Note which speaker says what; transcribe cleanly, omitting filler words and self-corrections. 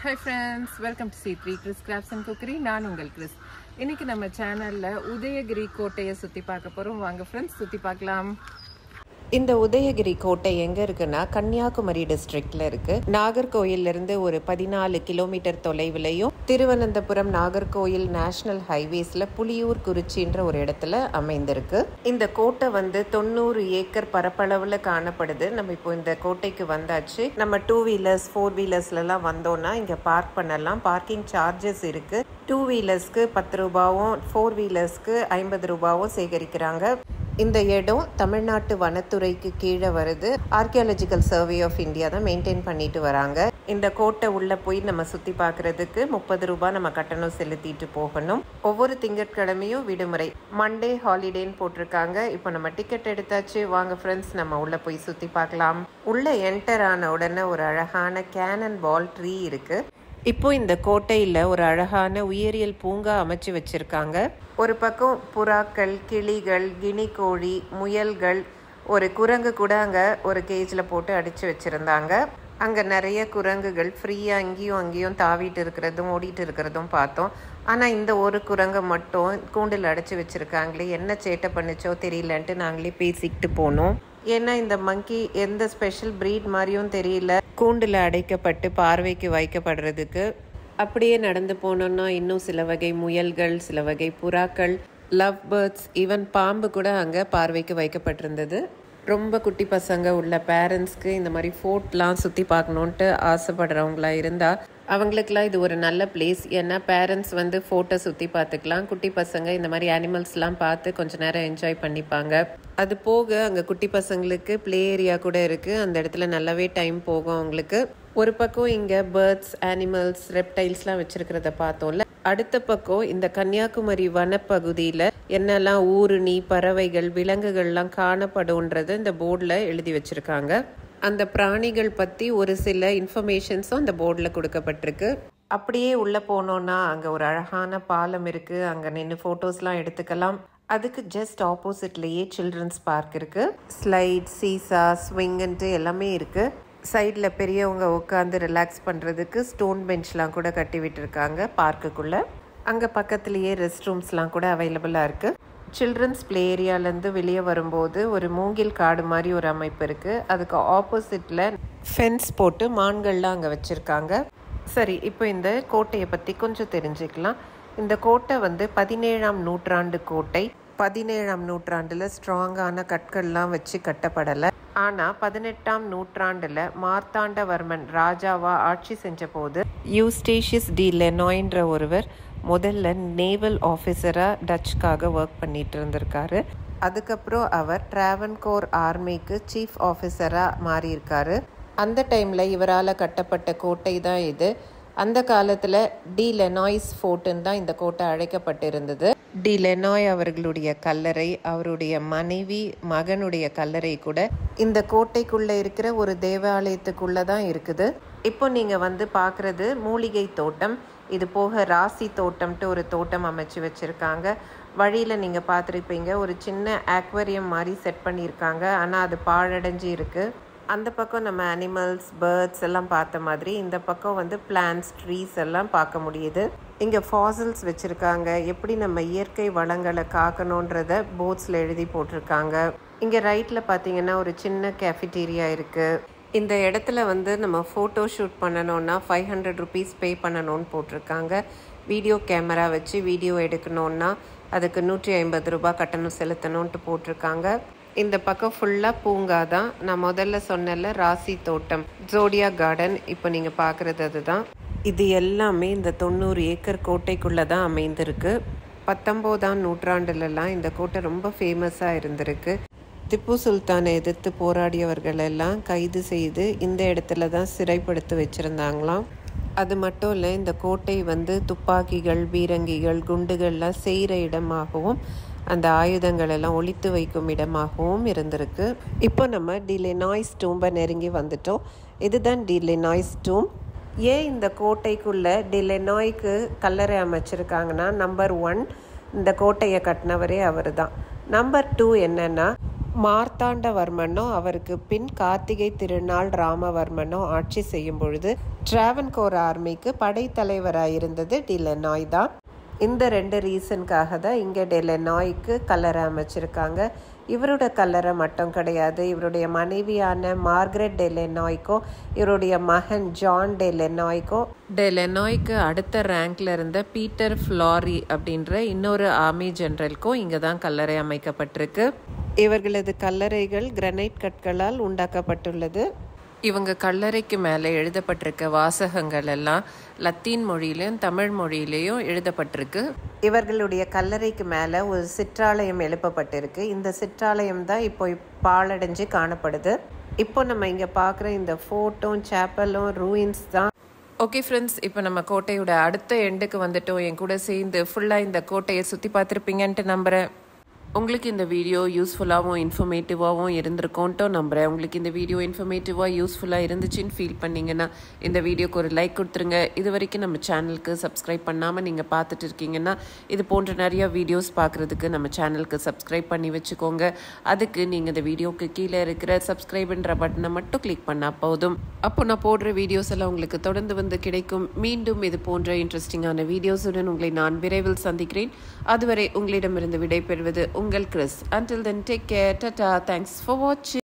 Speaker 1: Hi friends, welcome to C3 Chris Crafts and Cookery. நான் உங்கள் Chris. இன்னைக்கு நம்ம சேனல்ல உதயகிரி கோட்டையை சுத்தி பார்க்க போறோம். வாங்க ஃப்ரெண்ட்ஸ் சுத்தி பார்க்கலாம். இந்த உதயகிரி கோட்டை எங்க இருக்குன்னா கன்னியாகுமரி டிஸ்ட்ரிக்ட்ல இருக்கு. நாகர்கோயில்ல இருந்து ஒரு 14 கிலோமீட்டர் தொலைவிலையும் திருவனந்தபுரம் நாகர்கோயில் நேஷனல் ஹைவேஸ்ல புலியூர் குறிச்சின்ற ஒரு இடத்துல அமைந்திருக்கு. இந்த கோட்டை 90 ஏக்கர் பரப்பளவுல காணப்படுது. நம்ம இப்போ இந்த கோட்டைக்கு வந்தாச்சு. நம்ம 2 வீலர்ஸ் 4 வீலர்ஸ்ல எல்லாம் வந்தோம்னா இங்க பார்க் பண்ணலாம். பார்க்கிங் சார்ஜஸ் இருக்கு. 2 வீலர்ஸ்க்கு 10 ரூபாயும் 4 வீலர்ஸ்க்கு 50 ரூபாயும் சேகரிக்கிறாங்க. இந்த இடம் தமிழ்நாட்டு வனத்துறைக்கு கீழே வருது. ஆர்கியாலஜிக்கல் சர்வே ஆஃப் இந்தியா தான் மெயின்டைன் பண்ணிட்டு வராங்க. இந்த கோட்டை உள்ள போய் நம்ம சுத்தி பார்க்கறதுக்கு 30 ரூபாய் நம்ம கட்டணம் செலுத்திட்டு போகணும். ஒவ்வொரு திங்கட்கிழமையும் விடுமுறை, மண்டே ஹாலிடேன்னு போட்டிருக்காங்க. இப்போ நம்ம டிக்கெட் எடுத்தாச்சு. வாங்க ஃப்ரெண்ட்ஸ் நம்ம உள்ள போய் சுத்தி பார்க்கலாம். உள்ள என்டர் ஆன உடனே ஒரு அழகான கேனன் பால் ட்ரீ இருக்கு. இப்போ இந்த கோட்டையில் ஒரு அழகான உயிரியல் பூங்கா அமைச்சு வச்சிருக்காங்க. ஒரு பக்கம் புறாக்கள், கிளிகள், கினி கோழி, முயல்கள், ஒரு குரங்கு கூட அங்கே ஒரு கேஜில் போட்டு அடித்து வச்சுருந்தாங்க. அங்கே நிறைய குரங்குகள் ஃப்ரீயாக அங்கேயும் தாவிட்டு இருக்கிறதும் ஓடிட்டு இருக்கிறதும் பார்த்தோம். ஆனால் இந்த ஒரு குரங்கை மட்டும் கூண்டில் அடைச்சி வச்சுருக்காங்களே, என்ன சேட்டை பண்ணிச்சோ தெரியலன்ட்டு நாங்களே பேசிக்கிட்டு போனோம். ஏன்னா இந்த மங்கி எந்த ஸ்பெஷல் ப்ரீட் மாதிரியும் தெரியல, கூண்டில் அடைக்கப்பட்டு பார்வைக்கு வைக்கப்படுறதுக்கு. அப்படியே நடந்து போனோம்னா இன்னும் சில வகை முயல்கள், சில வகை புறாக்கள், லவ் பேர்ட்ஸ், ஈவன் பாம்பு கூட அங்கே பார்வைக்கு வைக்கப்பட்டிருந்தது. ரொம்ப குட்டி பசங்க உள்ள பேரண்ட்ஸ்க்கு இந்த மாதிரி ஃபோர்ட்லாம் சுற்றி பார்க்கணுன்ட்டு ஆசைப்படுறவங்களா இருந்தால் அவங்களுக்குலாம் இது ஒரு நல்ல பிளேஸ். ஏன்னா பேரண்ட்ஸ் ஃபோட்டோ சுற்றி பார்த்துக்கலாம். குட்டி பசங்க இந்த மாதிரி அனிமல்ஸ்லாம் பார்த்து கொஞ்சம் நேரம் என்ஜாய் பண்ணிப்பாங்க. அது போக அங்கே குட்டி பசங்களுக்கு ப்ளே ஏரியா கூட இருக்குது. அந்த இடத்துல நல்லாவே டைம் போகும் அவங்களுக்கு. ஒரு பக்கம் இங்கே பேர்ட்ஸ், அனிமல்ஸ், ரெப்டைல்ஸ்லாம் வச்சுருக்கிறத பார்த்தோம்ல. அடுத்த பக்கம் இந்த கன்னியாகுமரி வனப்பகுதியில் என்னெல்லாம் ஊருணி, பறவைகள், விலங்குகள்லாம் காணப்படும்ன்றது இந்த போர்டில் எழுதி வச்சுருக்காங்க. அந்த பிராணிகள் பற்றி ஒரு சில இன்ஃபர்மேஷன்ஸும் அந்த போர்டில் கொடுக்கப்பட்டிருக்கு. அப்படியே உள்ளே போனோன்னா அங்கே ஒரு அழகான பாலம் இருக்குது. அங்கே நின்று ஃபோட்டோஸ்லாம் எடுத்துக்கலாம். அதுக்கு ஜஸ்ட் ஆப்போசிட்லேயே சில்ட்ரன்ஸ் பார்க் இருக்குது. ஸ்லைட், சீசா, ஸ்விங்குன்ட்டு எல்லாமே இருக்குது. சைடில் பெரியவங்க உட்காந்து ரிலாக்ஸ் பண்ணுறதுக்கு ஸ்டோன் பெஞ்ச்லாம் கூட கட்டி விட்டுருக்காங்க பார்க்குக்குள்ளே. அங்கே பக்கத்துலேயே ரெஸ்ட் ரூம்ஸ்லாம் கூட அவைலபிளாக இருக்குது. சில்ட்ரன்ஸ் ப்ளே ஏரியாலேருந்து வெளியே வரும்போது ஒரு மூங்கில் காடு மாதிரி ஒரு அமைப்பு இருக்குது. அதுக்கு ஆப்போசிட்டில் ஃபென்ஸ் போட்டு மான்கள்லாம் அங்கே வச்சுருக்காங்க. சரி, இப்போ இந்த கோட்டையை பற்றி கொஞ்சம் தெரிஞ்சுக்கலாம். இந்த கோட்டை 17ஆம் நூற்றாண்டு கோட்டை. 17ஆம் நூற்றாண்டில் ஸ்ட்ராங்கான கற்கள்லாம் வச்சு கட்டப்படலை. ஆனால் 18ஆம் நூற்றாண்டில் மார்த்தாண்டவர்மன் ராஜாவா ஆட்சி செஞ்ச போது யூஸ்டேஷியஸ் டி லெனாய்ன்ற ஒருவர் முதல்ல நேவல் ஆஃபீஸராக டச்சுக்காக ஒர்க் பண்ணிட்டு இருந்திருக்காரு. அதுக்கப்புறம் அவர் டிராவன்கோர் ஆர்மிக்கு சீஃப் ஆஃபீஸராக மாறியிருக்காரு. அந்த டைமில் இவரால் கட்டப்பட்ட கோட்டை தான் இது. அந்த காலத்தில் டி லெனாய்ஸ் ஃபோர்ட்டுன்னு தான் இந்த கோட்டை அழைக்கப்பட்டிருந்தது. டி லெனாய் அவர்களுடைய கல்லறை, அவருடைய மனைவி, மகனுடைய கல்லறை கூட இந்த கோட்டைக்குள்ளே இருக்கிற ஒரு தேவாலயத்துக்குள்ளே தான் இருக்குது. இப்போ நீங்கள் பார்க்குறது மூலிகை தோட்டம். இது போக ராசி தோட்டம்ட்டு ஒரு தோட்டம் அமைச்சு வச்சுருக்காங்க. வழியில் நீங்கள் பார்த்துருப்பீங்க, ஒரு சின்ன ஆக்வேரியம் மாதிரி செட் பண்ணியிருக்காங்க. ஆனால் அது பாழடைஞ்சு இருக்குது. அந்த பக்கம் நம்ம அனிமல்ஸ், பேர்ட்ஸ் எல்லாம் பார்த்த மாதிரி இந்த பக்கம் பிளான்ட்ஸ், ட்ரீஸ் எல்லாம் பார்க்க முடியுது. இங்கே ஃபாசில்ஸ் வச்சுருக்காங்க. எப்படி நம்ம இயற்கை வளங்களை காக்கணுன்றத போர்ட்ஸில் எழுதி போட்டிருக்காங்க. இங்கே ரைட்டில் பார்த்தீங்கன்னா ஒரு சின்ன கேஃபிட்டீரியா இருக்குது. இந்த இடத்துல நம்ம ஃபோட்டோ ஷூட் பண்ணணுன்னா 500 ருபீஸ் பே பண்ணணும்னு போட்டிருக்காங்க. வீடியோ கேமரா வச்சு வீடியோ எடுக்கணுன்னா அதுக்கு 150 ரூபாய் கட்டணம் செலுத்தணுன்ட்டு போட்டிருக்காங்க. இந்த பக்கம் ஃபுல்லாக பூங்கா தான். நான் முதல்ல சொன்னல ராசி தோட்டம், ஜோடியா கார்டன், இப்போ நீங்கள் பார்க்குறது அதுதான். இது எல்லாமே இந்த 90 ஏக்கர் கோட்டைக்குள்ளே தான் அமைந்திருக்கு. 19ஆம் நூற்றாண்டுலலாம் இந்த கோட்டை ரொம்ப ஃபேமஸாக இருந்திருக்கு. திப்பு சுல்தானை எதிர்த்து போராடியவர்கள் எல்லாம் கைது செய்து இந்த இடத்துல தான் சிறைப்படுத்தி வச்சுருந்தாங்களாம். அது மட்டும் இல்லை, இந்த கோட்டை துப்பாக்கிகள், பீரங்கிகள், குண்டுகள்லாம் செய்கிற இடமாகவும் அந்த ஆயுதங்கள் எல்லாம் ஒளித்து வைக்கும் இடமாகவும் இருந்திருக்கு. இப்போ நம்ம டி லெனாய்ஸ் டூம்பை நெருங்கி வந்துட்டோம். இதுதான் டி லெனாய்ஸ் டூம். ஏன் இந்த கோட்டைக்குள்ளே டி லெனாய்க்கு கல்லறை அமைச்சிருக்காங்கன்னா, நம்பர் 1 இந்த கோட்டையை கட்டினவரே அவர் தான். நம்பர் 2 என்னென்னா, மார்த்தாண்டவர்மனோ அவருக்கு பின் கார்த்திகை திருநாள் ராமவர்மனோ ஆட்சி செய்யும் பொழுது டிராவன்கோர் ஆர்மிக்கு படைத்தலைவராயிருந்தது டெலெனாய் தான். இந்த 2 ரீசனுக்காக தான் இங்கே டெலெனாய்க்கு கல்லறை அமைச்சிருக்காங்க. இவரோட கல்லறை மட்டும் கிடையாது, இவருடைய மனைவியான மார்கரெட் டெலெனாய்க்கும் இவருடைய மகன் ஜான் டெலெனாய்க்கும் டெலெனாய்க்கு அடுத்த ரேங்க்ல இருந்த பீட்டர் ஃப்ளாரி அப்படின்ற இன்னொரு ஆர்மி ஜெனரலுக்கும் இங்கே தான் கல்லறை அமைக்கப்பட்டிருக்கு. இவர்களது கல்லறைகள் கிரானைட் கற்களால் உண்டாக்கப்பட்டுள்ளது. இவங்க கல்லறைக்கு மேலே எழுதப்பட்டிருக்க வாசகங்கள் எல்லாம் லத்தீன் மொழியிலையும் தமிழ் மொழியிலையும் எழுதப்பட்டிருக்கு. இவர்களுடைய கல்லறைக்கு மேலே ஒரு சிற்றாலயம் எழுப்பப்பட்டிருக்கு. இந்த சிற்றாலயம் தான் இப்போ பாழடைஞ்சு காணப்படுது. இப்போ நம்ம இங்கே பார்க்குற இந்த ஃபோர்ட்டும் சேப்பலும் ரூயின்ஸ் தான். ஓகே ஃப்ரெண்ட்ஸ், இப்போ நம்ம கோட்டையோட அடுத்த எண்டுக்கு வந்துட்டோம். என் கூட சேர்ந்து ஃபுல்லாக இந்த கோட்டையை சுற்றி பார்த்துருப்பீங்கன்ட்டு நம்புகிறேன். உங்களுக்கு இந்த வீடியோ யூஸ்ஃபுல்லாகவும் இன்ஃபர்மேட்டிவாகவும் இருந்திருக்கோன்ட்டு நம்புகிறேன். உங்களுக்கு இந்த வீடியோ இன்ஃபர்மேட்டிவாக யூஸ்ஃபுல்லாக இருந்துச்சுன்னு ஃபீல் பண்ணிங்கன்னா இந்த வீடியோக்கு ஒரு லைக் கொடுத்துருங்க. இது வரைக்கும் நம்ம சேனலுக்கு சப்ஸ்கிரைப் பண்ணாமல் நீங்கள் பார்த்துட்டு இருக்கீங்கன்னா இது போன்ற நிறையா வீடியோஸ் பார்க்குறதுக்கு நம்ம சேனலுக்கு சப்ஸ்கிரைப் பண்ணி வச்சுக்கோங்க. அதுக்கு நீங்கள் இந்த வீடியோக்கு கீழே இருக்கிற சப்ஸ்கிரைப்ன்ற பட்டனை மட்டும் கிளிக் பண்ணால் போதும். அப்போ நான் போடுற வீடியோஸ் எல்லாம் உங்களுக்கு தொடர்ந்து வந்து கிடைக்கும். மீண்டும் இது போன்ற இன்ட்ரெஸ்டிங்கான வீடியோஸுடன் உங்களை நான் விரைவில் சந்திக்கிறேன். அதுவரை உங்களிடமிருந்து விடைபெறுவது உங்கள் Chris. Until then, take care. Tata. Thanks for watching.